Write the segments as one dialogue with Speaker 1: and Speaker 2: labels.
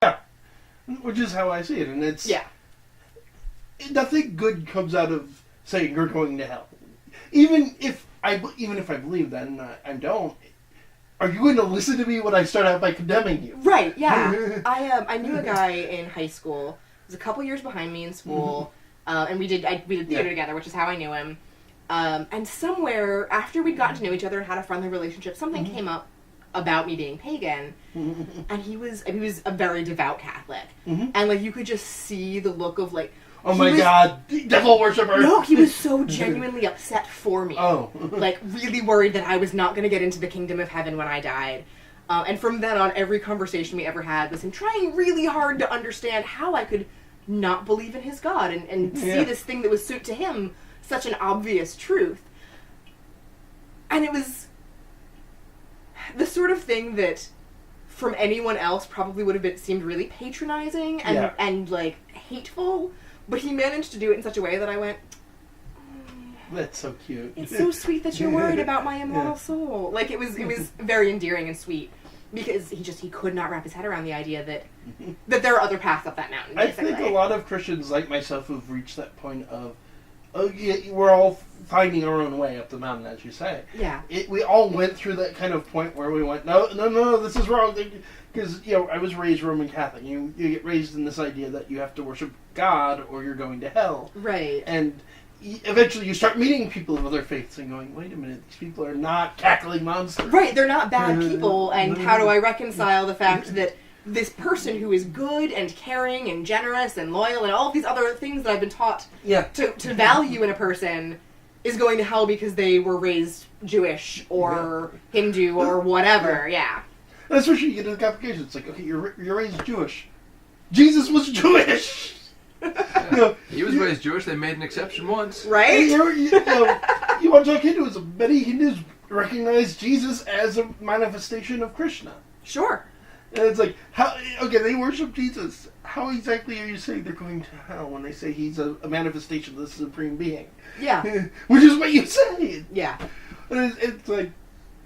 Speaker 1: Yeah, which is how I see it, and it's nothing good comes out of saying you're going to hell. Even if I believe that, and I don't. Are you going to listen to me when I start out by condemning you?
Speaker 2: Right, yeah. I knew a guy in high school. He was a couple years behind me in school, and we did theater together, which is how I knew him. And somewhere, after we'd gotten to know each other and had a friendly relationship, something came up about me being pagan, and he was a very devout Catholic. And, like, you could just see the look of, like,
Speaker 1: oh my God, devil worshiper!
Speaker 2: No, he was so genuinely upset for me.
Speaker 1: Oh.
Speaker 2: Like, really worried that I was not going to get into the kingdom of heaven when I died. And from then on, every conversation we ever had was him trying really hard to understand how I could not believe in his God and see this thing that was to him such an obvious truth. And it was the sort of thing that from anyone else probably would have seemed really patronizing and like hateful. But he managed to do it in such a way that I went,
Speaker 1: that's so cute.
Speaker 2: It's so sweet that you're worried about my immortal soul. Like, it was very endearing and sweet. Because he could not wrap his head around the idea that there are other paths up that mountain, basically.
Speaker 1: I think a lot of Christians like myself have reached that point of, oh yeah, we're all finding our own way up the mountain, as you say.
Speaker 2: Yeah.
Speaker 1: We all went through that kind of point where we went, no, this is wrong. Because, I was raised Roman Catholic. You get raised in this idea that you have to worship God or you're going to hell.
Speaker 2: Right.
Speaker 1: And eventually you start meeting people of other faiths and going, wait a minute, these people are not cackling monsters.
Speaker 2: Right, they're not bad people, and how do I reconcile the fact that this person who is good and caring and generous and loyal and all of these other things that I've been taught to value in a person is going to hell because they were raised Jewish or Hindu or whatever,
Speaker 1: And especially you get into the complications. It's like, okay, you're raised Jewish. Jesus was Jewish!
Speaker 3: He was raised Jewish. They made an exception once.
Speaker 2: Right?
Speaker 1: You want to talk Hinduism. Many Hindus recognize Jesus as a manifestation of Krishna.
Speaker 2: Sure.
Speaker 1: And it's like, they worship Jesus. How exactly are you saying they're going to hell when they say he's a manifestation of the Supreme Being?
Speaker 2: Yeah.
Speaker 1: Which is what you say.
Speaker 2: Yeah.
Speaker 1: And it's like,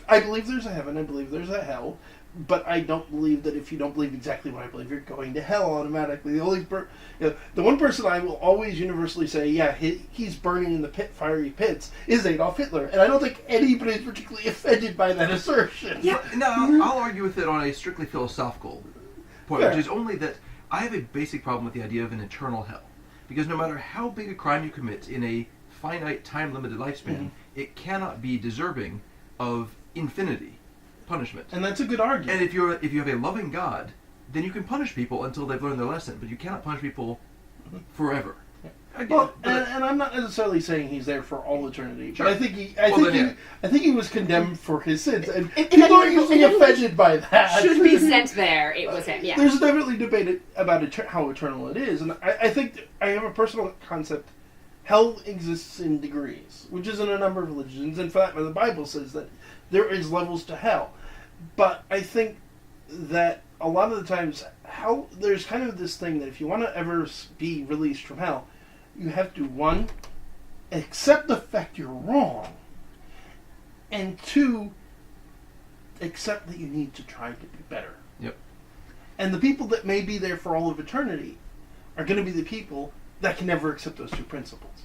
Speaker 1: I believe there's a heaven, I believe there's a hell, but I don't believe that if you don't believe exactly what I believe, you're going to hell automatically. The one person I will always universally say, he's burning in the fiery pits, is Adolf Hitler. And I don't think anybody's particularly offended by that assertion.
Speaker 3: Yeah, no, I'll argue with it on a strictly philosophical point, which is only that I have a basic problem with the idea of an eternal hell. Because no matter how big a crime you commit in a finite, time-limited lifespan, it cannot be deserving of infinity punishment.
Speaker 1: And that's a good argument.
Speaker 3: And if you have a loving God, then you can punish people until they've learned their lesson, but you cannot punish people forever.
Speaker 1: Well, and I'm not necessarily saying he's there for all eternity, but I think he was condemned for his sins, and people are usually offended by that.
Speaker 2: Should be sent there. It was him. Yeah.
Speaker 1: There's definitely debate about how eternal it is, and I think I have a personal concept. Hell exists in degrees, which is in a number of religions. In fact, the Bible says that there is levels to hell. But I think that a lot of the times, hell, there's kind of this thing that if you want to ever be released from hell, you have to, one, accept the fact you're wrong, and two, accept that you need to try to be better.
Speaker 3: Yep.
Speaker 1: And the people that may be there for all of eternity are going to be the people that can never accept those two principles.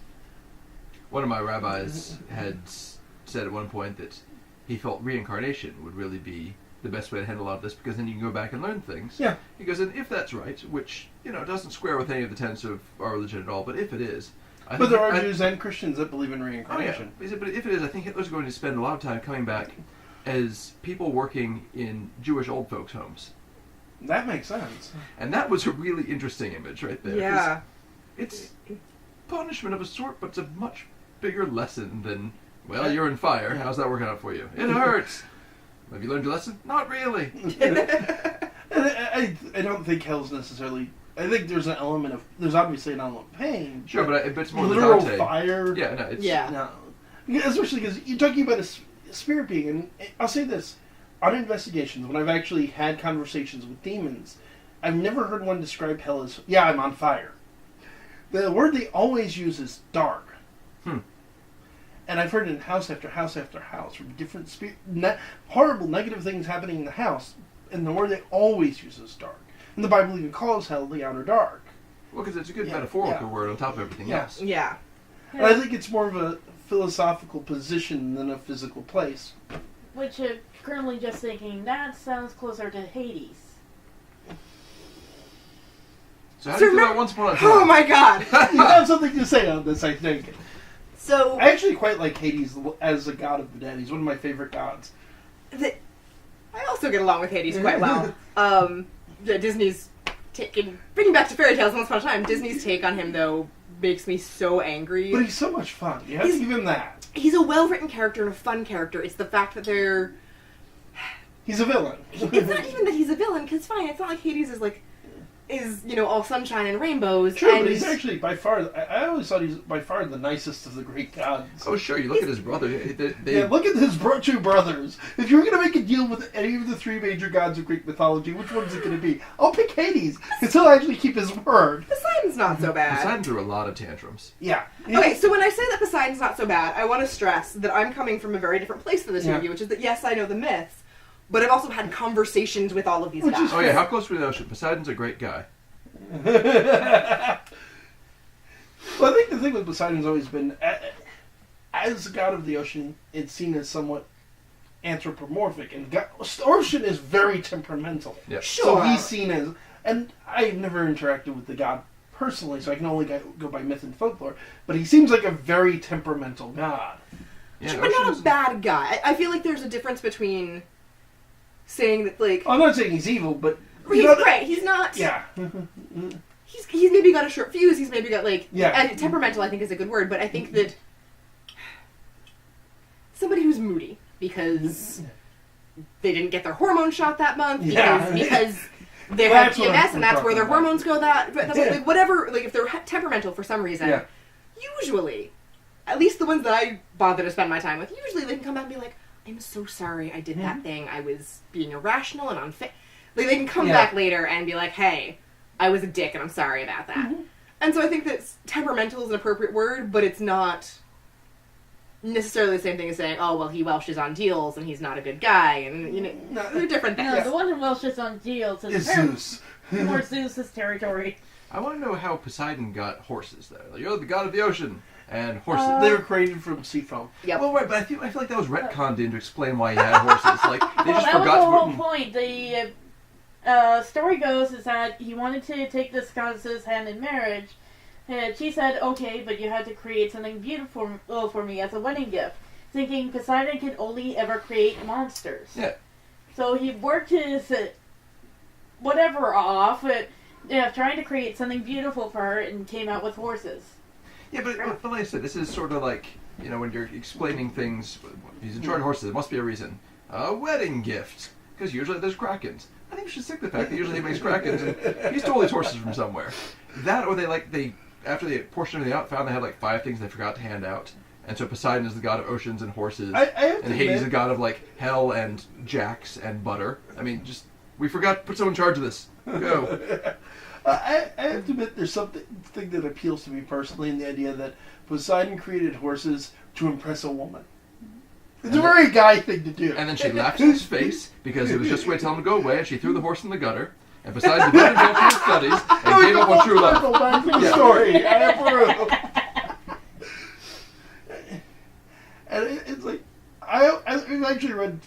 Speaker 3: One of my rabbis had said at one point that he felt reincarnation would really be the best way to handle a lot of this, because then you can go back and learn things.
Speaker 1: Yeah.
Speaker 3: He goes, and if that's right, which, doesn't square with any of the tenets of our religion at all, but if it is...
Speaker 1: But there are Jews and Christians that believe in reincarnation.
Speaker 3: Oh, yeah. He said, but if it is, I think Hitler's going to spend a lot of time coming back as people working in Jewish old folks' homes.
Speaker 1: That makes sense.
Speaker 3: And that was a really interesting image right there.
Speaker 2: Yeah.
Speaker 3: It's punishment of a sort, but it's a much bigger lesson than, well, you're in fire. How's that working out for you? It hurts. Have you learned your lesson? Not really.
Speaker 1: I don't think hell's necessarily I think there's obviously an element of pain.
Speaker 3: Sure, but it's more the
Speaker 1: literal
Speaker 3: Dante.
Speaker 1: fire.
Speaker 3: Yeah, no, it's...
Speaker 2: Yeah.
Speaker 1: No. Especially because you're talking about a spirit being, and I'll say this. On investigations, when I've actually had conversations with demons, I've never heard one describe hell as, yeah, I'm on fire. The word they always use is dark. And I've heard it in house after house after house from different horrible negative things happening in the house, and the word they always use is dark. And the Bible even calls hell the outer dark.
Speaker 3: Well, because it's a good metaphorical word on top of everything else.
Speaker 2: Yeah.
Speaker 1: And I think it's more of a philosophical position than a physical place.
Speaker 4: Which, currently just thinking, that sounds closer to Hades.
Speaker 3: So how do you feel about Once Upon a Time?
Speaker 2: Oh my god!
Speaker 1: You have something to say on this, I think.
Speaker 2: So
Speaker 1: I actually quite like Hades as a god of the dead. He's one of my favorite gods.
Speaker 2: I also get along with Hades quite well. Disney's bringing back to fairy tales Once Upon a Time. Disney's take on him, though, makes me so angry.
Speaker 1: But he's so much fun. You have to give him that.
Speaker 2: He's a well-written character and a fun character. It's the fact that
Speaker 1: He's a villain.
Speaker 2: It's not even that he's a villain, because fine, it's not like Hades is all sunshine and rainbows.
Speaker 1: True,
Speaker 2: and
Speaker 1: but he's actually by far, I always thought he's by far the nicest of the great gods.
Speaker 3: Oh, sure, you look at his brother.
Speaker 1: Yeah, look at his two brothers. If you were going to make a deal with any of the three major gods of Greek mythology, which one's it going to be? I'll pick Hades, because he'll actually keep his word.
Speaker 2: Poseidon's not so bad.
Speaker 3: Poseidon threw a lot of tantrums.
Speaker 1: Yeah.
Speaker 2: Okay, so when I say that Poseidon's not so bad, I want to stress that I'm coming from a very different place for this review, which is that, yes, I know the myths, but I've also had conversations with all of these guys.
Speaker 3: Oh, yeah, how close were the ocean? Poseidon's a great guy.
Speaker 1: Well, I think the thing with Poseidon's always been, as the god of the ocean, it's seen as somewhat anthropomorphic, and ocean is very temperamental.
Speaker 3: Yeah.
Speaker 2: Sure.
Speaker 1: So he's seen as, and I've never interacted with the god personally, so I can only go by myth and folklore, but he seems like a very temperamental god.
Speaker 3: Yeah,
Speaker 2: But not a bad guy. I feel like there's a difference between saying that,
Speaker 1: I'm not saying he's evil, but...
Speaker 2: He's right. He's not...
Speaker 1: Yeah.
Speaker 2: He's maybe got a short fuse. He's maybe got,
Speaker 1: Yeah.
Speaker 2: And temperamental, I think, is a good word, but I think that somebody who's moody because they didn't get their hormone shot that month, because they had PMS, and that's where their hormones go whatever, if they're temperamental for some reason, usually, at least the ones that I bother to spend my time with, usually they can come back and be like, I'm so sorry I did that thing. I was being irrational and unfair. They can come back later and be like, hey, I was a dick and I'm sorry about that. And so I think that temperamental is an appropriate word, but it's not necessarily the same thing as saying, oh, well, he Welshes on deals and he's not a good guy. And, they're different things.
Speaker 4: No, the one who Welshes on deals is
Speaker 1: Zeus.
Speaker 4: more Zeus's territory.
Speaker 3: I want to know how Poseidon got horses there. You're the god of the ocean. And horses.
Speaker 1: They were created from sea foam.
Speaker 2: Yep.
Speaker 3: Well, right, but I feel like that was retconned in to explain why he had horses. They just
Speaker 4: that was
Speaker 3: forgot
Speaker 4: the
Speaker 3: to
Speaker 4: whole
Speaker 3: put...
Speaker 4: point. The story goes is that he wanted to take this goddess's hand in marriage. And she said, okay, but you had to create something beautiful for me as a wedding gift. Thinking Poseidon could only ever create monsters.
Speaker 3: Yeah.
Speaker 4: So he worked his whatever off, trying to create something beautiful for her and came out with horses.
Speaker 3: Yeah, but like I said, this is sort of like, when you're explaining things, he's in charge of horses, there must be a reason. A wedding gift. Because usually there's krakens. I think we should stick to the fact that usually he makes krakens, and he stole these horses from somewhere. That, or after they portioned everything out, found they had 5 things they forgot to hand out. And so Poseidon is the god of oceans and horses, and Hades is the god of hell and jacks and butter. I mean, we forgot to put someone in charge of this. Go.
Speaker 1: I have to admit there's something that appeals to me personally in the idea that Poseidon created horses to impress a woman. It's a very guy thing to do.
Speaker 3: And then she laughed in his face because it was just a way to tell him to go away, and she threw the horse in the gutter. And Poseidon devoted himself to his studies and gave up on true love.
Speaker 1: Story. I approve. And it's I've actually read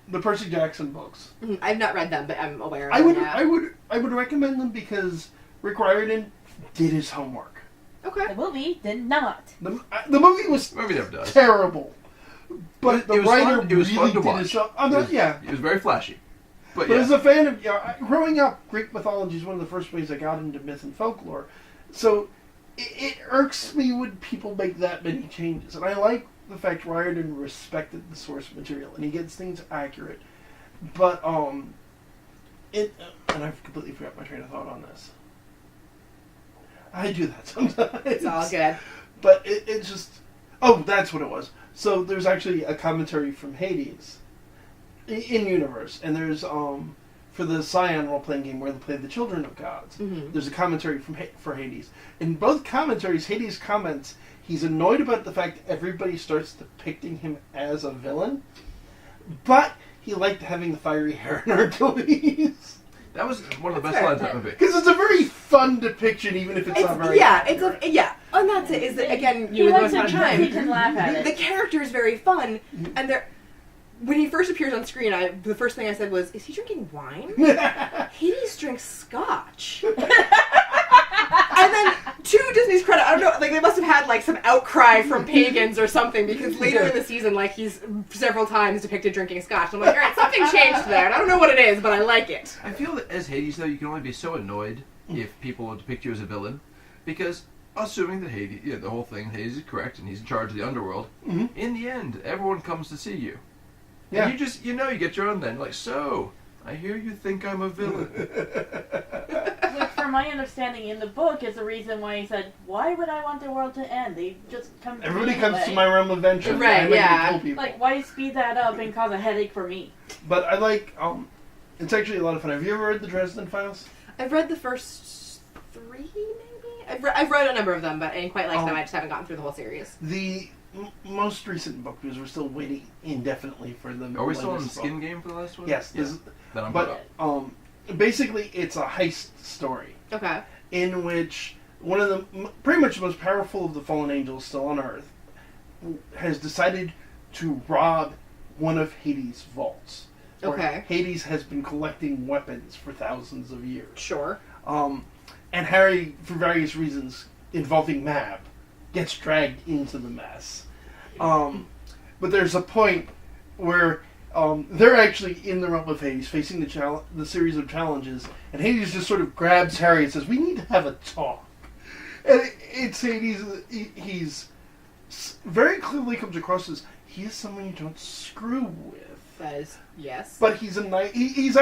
Speaker 1: the Percy Jackson books.
Speaker 2: I've not read them, but I'm aware of them.
Speaker 1: I would recommend them because Rick Riordan did his homework.
Speaker 2: Okay.
Speaker 4: The movie did not.
Speaker 1: The movie was
Speaker 3: never does.
Speaker 1: Terrible. But the writer
Speaker 3: it was
Speaker 1: really
Speaker 3: fun to
Speaker 1: did
Speaker 3: watch.
Speaker 1: his job.
Speaker 3: It was very flashy. But
Speaker 1: as a fan of growing up, Greek mythology is one of the first ways I got into myth and folklore. So it irks me when people make that many changes, and I like the fact Riordan respected the source material and he gets things accurate. But and I've completely forgot my train of thought on this. I do that sometimes.
Speaker 2: It's all good.
Speaker 1: But it's just... Oh, that's what it was. So there's actually a commentary from Hades in universe, and there's for the Scion role-playing game where they play the Children of Gods.
Speaker 2: Mm-hmm.
Speaker 1: There's a commentary for Hades. In both commentaries, Hades comments he's annoyed about the fact everybody starts depicting him as a villain, but he liked having the fiery hair in Hercules.
Speaker 3: That was one of the best lines of the movie.
Speaker 1: Because it's a very fun depiction, even if it's not very...
Speaker 2: Yeah, and that's it. Is that, again, you
Speaker 4: he
Speaker 2: would
Speaker 4: likes
Speaker 2: most
Speaker 4: it
Speaker 2: of the
Speaker 4: because he
Speaker 2: time.
Speaker 4: can laugh at it.
Speaker 2: The character is very fun, and they're... When he first appears on screen, the first thing I said was, "Is he drinking wine?" Hades drinks scotch. And then, to Disney's credit, I don't know, like, they must have had, like, some outcry from pagans or something, because later in the season, like, he's several times depicted drinking scotch. And I'm like, alright, something changed there, and I don't know what it is, but I like it.
Speaker 3: I feel that as Hades, though, you can only be so annoyed if people depict you as a villain, because assuming that Hades, the whole thing, Hades is correct, and he's in charge of the underworld, in the end, everyone comes to see you.
Speaker 1: Yeah.
Speaker 3: And you just, you get your own then. Like, so, I hear you think I'm a villain.
Speaker 4: Which, from my understanding in the book, is the reason why he said, "Why would I want the world to end? They just come to
Speaker 1: Everybody
Speaker 4: me
Speaker 1: comes
Speaker 4: anyway."
Speaker 1: to my realm of venture.
Speaker 2: Right,
Speaker 1: I like
Speaker 2: yeah.
Speaker 1: to kill people.
Speaker 4: Like, why speed that up and cause a headache for me?
Speaker 1: But I like, it's actually a lot of fun. Have you ever read the Dresden Files?
Speaker 2: I've read the first 3, maybe? I've read a number of them, but I didn't quite like them. I just haven't gotten through the whole series.
Speaker 1: The most recent book, because we're still waiting indefinitely for the
Speaker 3: Are we still in the
Speaker 1: latest
Speaker 3: skin
Speaker 1: book.
Speaker 3: game for the last one?
Speaker 1: Yes.
Speaker 3: Yeah. Then I'm caught up.
Speaker 1: Basically, it's a heist story
Speaker 2: Okay.
Speaker 1: in which one of the pretty much the most powerful of the fallen angels still on Earth has decided to rob one of Hades' vaults. where
Speaker 2: Okay.
Speaker 1: Hades has been collecting weapons for thousands of years.
Speaker 2: Sure.
Speaker 1: And Harry, for various reasons involving Mab, gets dragged into the mess. But there's a point where they're actually in the realm of Hades, facing the series of challenges, and Hades just sort of grabs Harry and says, "We need to have a talk." And it's Hades. He's very clearly comes across as he is someone you don't screw with.
Speaker 2: That is, yes.
Speaker 1: But he's a nice. He's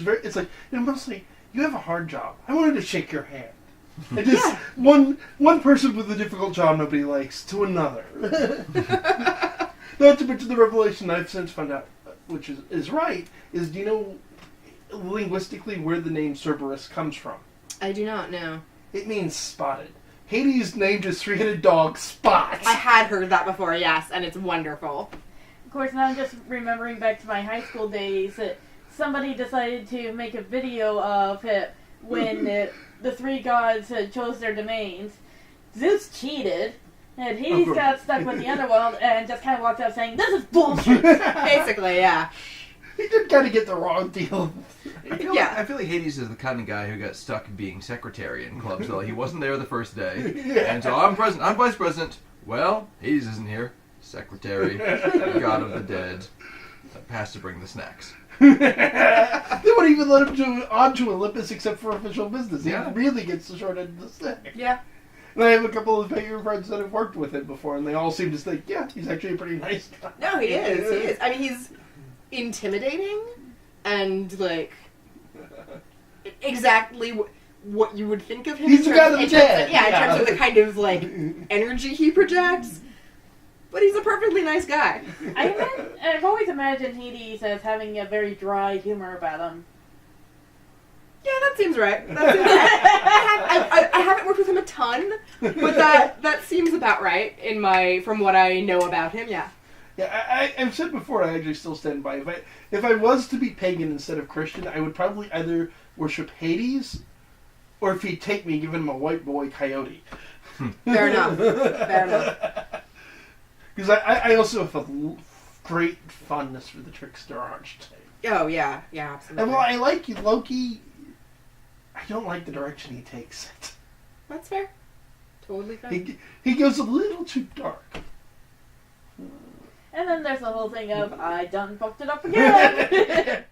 Speaker 1: very. It's like, mostly you have a hard job. I wanted to shake your hand. And just one person with a difficult job nobody likes to another. Not to mention the revelation I've since found out, which is right, is do you know linguistically where the name Cerberus comes from?
Speaker 2: I do not know.
Speaker 1: It means spotted. Hades named his three-headed dog Spot.
Speaker 2: I had heard that before, yes, and it's wonderful.
Speaker 4: Of course, now I'm just remembering back to my high school days that somebody decided to make a video of it when the three gods chose their domains. Zeus cheated, and Hades got stuck with the underworld and just kind of walked out saying, "This is bullshit."
Speaker 2: Basically, yeah.
Speaker 1: He did kind of get the wrong deal.
Speaker 3: I feel like Hades is the kind of guy who got stuck being secretary in clubs. So he wasn't there the first day, and so I'm president. I'm vice president. Well, Hades isn't here. Secretary, god of the dead, has to bring the snacks.
Speaker 1: They wouldn't even let him onto Olympus except for official business. He really gets the short end of the stick.
Speaker 2: Yeah.
Speaker 1: And I have a couple of pagan friends that have worked with him before, and they all seem to think, yeah, he's actually a pretty nice guy.
Speaker 2: No, he is. He is. I mean, he's intimidating and, like, exactly what you would think of him.
Speaker 1: He's the guy of the dead.
Speaker 2: In terms of the kind of, like, energy he projects. But he's a perfectly nice guy.
Speaker 4: I've always imagined Hades as having a very dry humor about him.
Speaker 2: Yeah, that seems right. I haven't worked with him a ton, but that seems about right from what I know about him. Yeah.
Speaker 1: Yeah, I've said before. I actually still stand by. If I was to be pagan instead of Christian, I would probably either worship Hades, or if he'd take me, give him a white boy coyote.
Speaker 2: Fair enough. Fair enough.
Speaker 1: Because I also have a great fondness for the trickster archetype.
Speaker 2: Oh yeah, absolutely.
Speaker 1: And while I like Loki, I don't like the direction he takes it.
Speaker 2: That's fair. Totally fair.
Speaker 1: He goes a little too dark.
Speaker 4: And then there's the whole thing of, I done fucked it up again!